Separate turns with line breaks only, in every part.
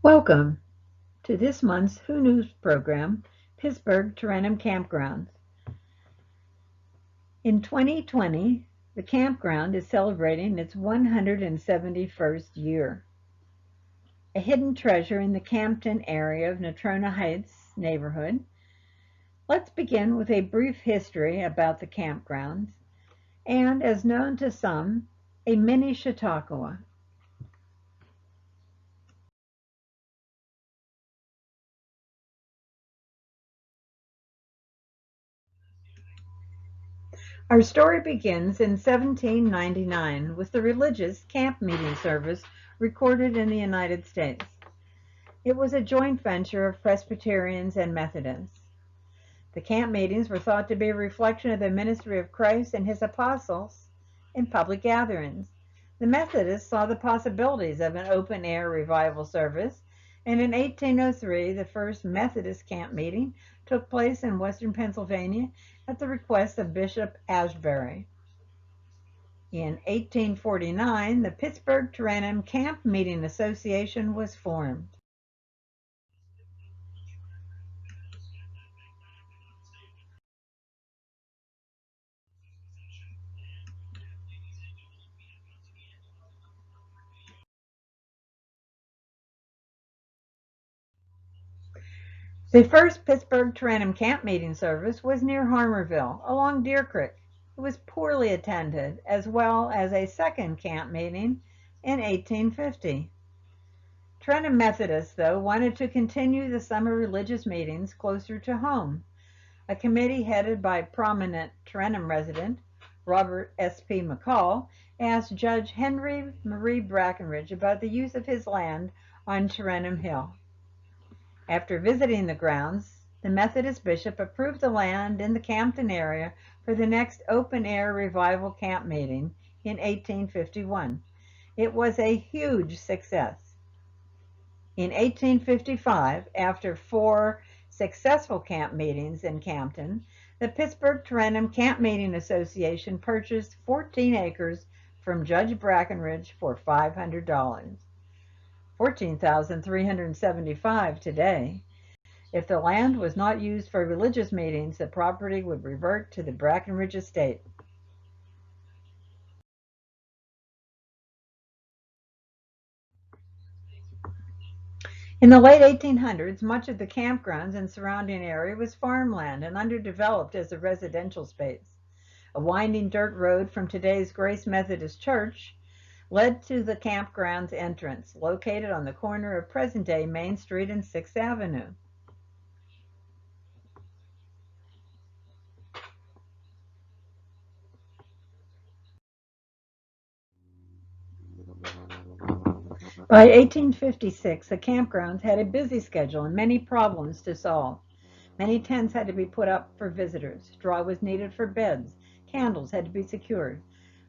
Welcome to this month's Who News program, Pittsburgh Tarentum Campgrounds. In 2020, the campground is celebrating its 171st year. A hidden treasure in the Campton area of Natrona Heights neighborhood. Let's begin with a brief history about the campgrounds, and as known to some, a mini Chautauqua. Our story begins in 1799 with the religious camp meeting service recorded in the United States. It was a joint venture of Presbyterians and Methodists. The camp meetings were thought to be a reflection of the ministry of Christ and his apostles in public gatherings. The Methodists saw the possibilities of an open-air revival service, and in 1803 the first Methodist camp meeting took place in western Pennsylvania at the request of Bishop Ashbury. In 1849, the Pittsburgh Tarentum Camp Meeting Association was formed. The first Pittsburgh Tarentum camp meeting service was near Harmerville, along Deer Creek. It was poorly attended, as well as a second camp meeting in 1850. Tarentum Methodists, though, wanted to continue the summer religious meetings closer to home. A committee headed by prominent Tarentum resident Robert S.P. McCall asked Judge Henry Marie Brackenridge about the use of his land on Tarentum Hill. After visiting the grounds, the Methodist bishop approved the land in the Campton area for the next open-air revival camp meeting in 1851. It was a huge success. In 1855, after 4 successful camp meetings in Campton, the Pittsburgh Tarentum Camp Meeting Association purchased 14 acres from Judge Brackenridge for $500. $14,375 today. If the land was not used for religious meetings, the property would revert to the Brackenridge estate. In the late 1800s, much of the campgrounds and surrounding area was farmland and underdeveloped as a residential space. A winding dirt road from today's Grace Methodist Church led to the campground's entrance, located on the corner of present-day Main Street and 6th Avenue. By 1856, the campgrounds had a busy schedule and many problems to solve. Many tents had to be put up for visitors. Straw was needed for beds. Candles had to be secured.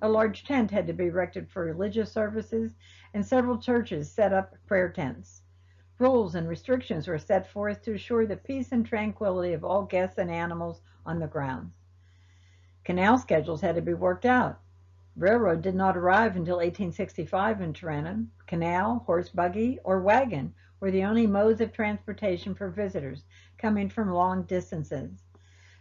A large tent had to be erected for religious services, and several churches set up prayer tents. Rules and restrictions were set forth to assure the peace and tranquility of all guests and animals on the grounds. Canal schedules had to be worked out. Railroad did not arrive until 1865 in Tarentum. Canal, horse buggy, or wagon were the only modes of transportation for visitors coming from long distances.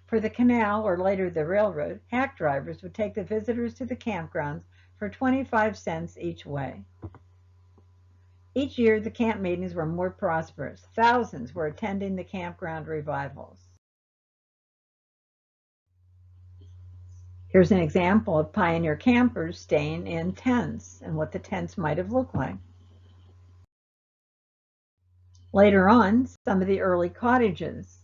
For the canal, or later the railroad, hack drivers would take the visitors to the campgrounds for 25 cents each way. Each year, the camp meetings were more prosperous. Thousands were attending the campground revivals. Here's an example of pioneer campers staying in tents and what the tents might have looked like. Later on, some of the early cottages.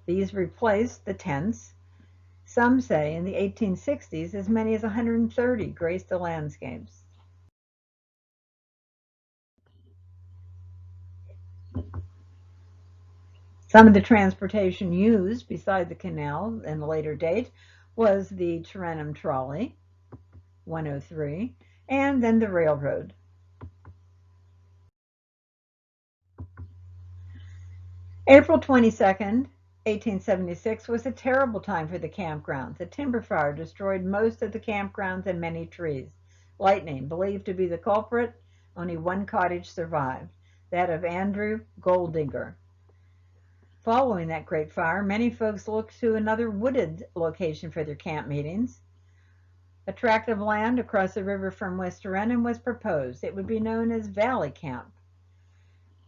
These replaced the tents. Some say in the 1860s as many as 130 graced the landscapes. Some of the transportation used beside the canal in a later date was the Tarentum trolley, 103, and then the railroad. April 22nd, 1876 was a terrible time for the campgrounds. A timber fire destroyed most of the campgrounds and many trees. Lightning, believed to be the culprit, only one cottage survived. that of Andrew Golddigger. Following that great fire, many folks looked to another wooded location for their camp meetings. A tract of land across the river from West Tarentum was proposed. It would be known as Valley Camp.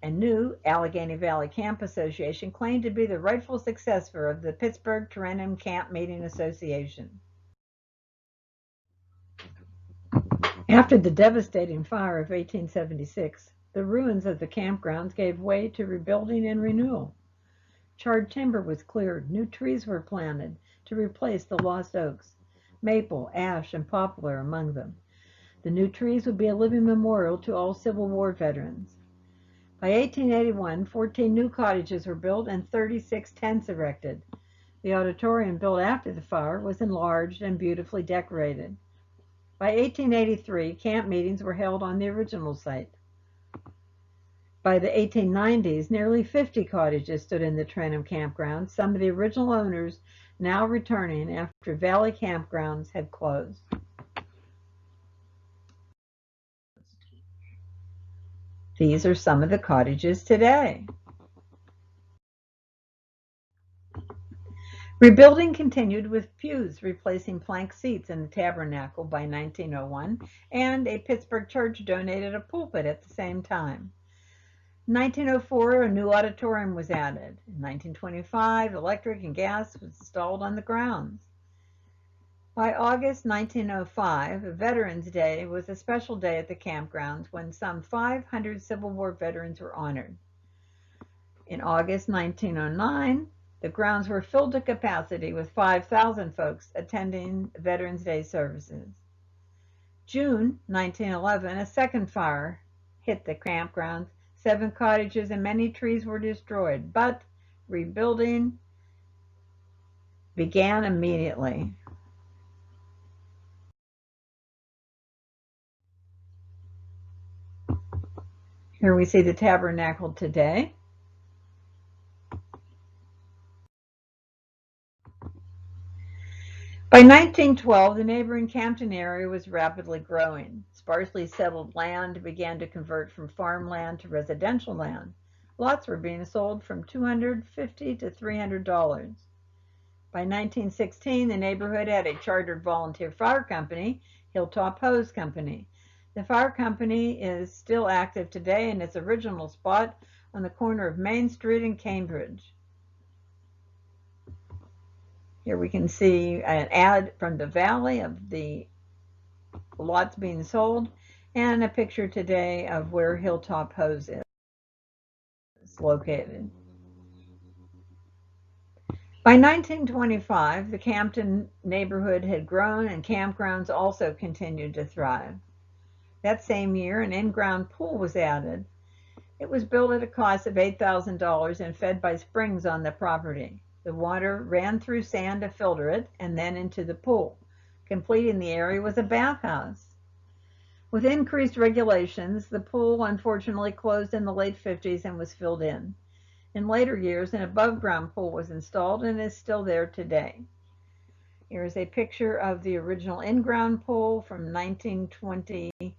A new Allegheny Valley Camp Association claimed to be the rightful successor of the Pittsburgh Tarentum Camp Meeting Association. After the devastating fire of 1876, the ruins of the campgrounds gave way to rebuilding and renewal. Charred timber was cleared, new trees were planted to replace the lost oaks, maple, ash, and poplar among them. The new trees would be a living memorial to all Civil War veterans. By 1881, 14 new cottages were built and 36 tents erected. The auditorium built after the fire was enlarged and beautifully decorated. By 1883, camp meetings were held on the original site. By the 1890s, nearly 50 cottages stood in the Tarentum campground, some of the original owners now returning after Valley Campgrounds had closed. These are some of the cottages today. Rebuilding continued with pews replacing plank seats in the tabernacle by 1901, and a Pittsburgh church donated a pulpit at the same time. In 1904, a new auditorium was added. In 1925, electric and gas was installed on the grounds. By August 1905, Veterans Day was a special day at the campgrounds when some 500 Civil War veterans were honored. In August 1909, the grounds were filled to capacity with 5,000 folks attending Veterans Day services. June 1911, a second fire hit the campgrounds. 7 cottages and many trees were destroyed, but rebuilding began immediately. Here we see the tabernacle today. By 1912, the neighboring Campton area was rapidly growing. Sparsely settled land began to convert from farmland to residential land. Lots were being sold from $250 to $300. By 1916, the neighborhood had a chartered volunteer fire company, Hilltop Hose Company. The fire company is still active today in its original spot on the corner of Main Street and Cambridge. Here we can see an ad from the valley of the lots being sold and a picture today of where Hilltop Hose is located. By 1925, the Campton neighborhood had grown and campgrounds also continued to thrive. That same year, an in-ground pool was added. It was built at a cost of $8,000 and fed by springs on the property. The water ran through sand to filter it and then into the pool. Completing the area was a bathhouse. With increased regulations, the pool unfortunately closed in the late 50s and was filled in. In later years, an above-ground pool was installed and is still there today. Here is a picture of the original in-ground pool from 1925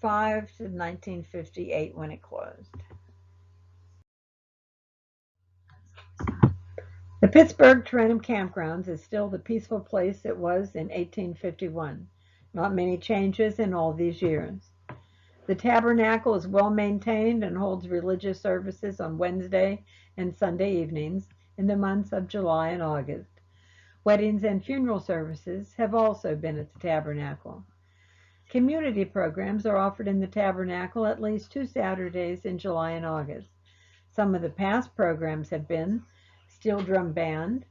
to 1958 when it closed. The Pittsburgh Tarentum Campgrounds is still the peaceful place it was in 1851. Not many changes in all these years. The tabernacle is well maintained and holds religious services on Wednesday and Sunday evenings in the months of July and August. Weddings and funeral services have also been at the tabernacle. Community programs are offered in the tabernacle at least 2 Saturdays in July and August. Some of the past programs have been Steel Drum Band,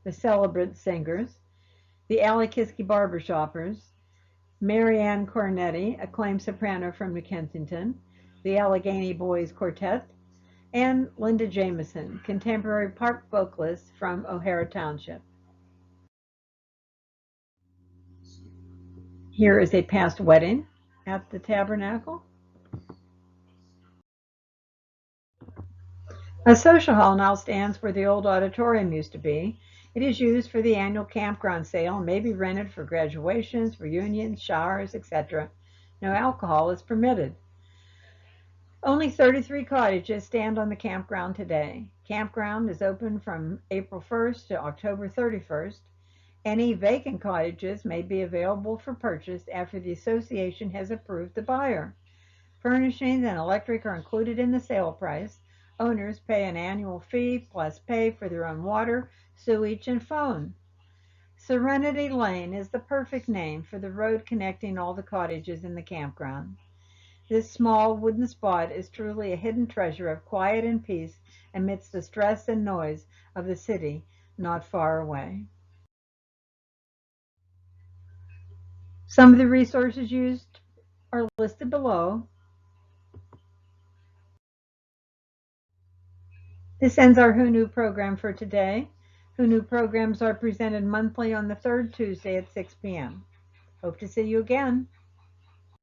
the Celebrant Singers, the Alikiski Barbershoppers, Mary Ann Cornetti, acclaimed soprano from New Kensington, the Allegheny Boys Quartet, and Linda Jameson, contemporary park vocalist from O'Hara Township. Here is a past wedding at the tabernacle. A social hall now stands where the old auditorium used to be. It is used for the annual campground sale and may be rented for graduations, reunions, showers, etc. No alcohol is permitted. Only 33 cottages stand on the campground today. Campground is open from April 1st to October 31st. Any vacant cottages may be available for purchase after the association has approved the buyer. Furnishings and electric are included in the sale price. Owners pay an annual fee plus pay for their own water, sewage, and phone. Serenity Lane is the perfect name for the road connecting all the cottages in the campground. This small wooden spot is truly a hidden treasure of quiet and peace amidst the stress and noise of the city not far away. Some of the resources used are listed below. This ends our Who Knew program for today. Who Knew programs are presented monthly on the third Tuesday at 6 p.m. Hope to see you again.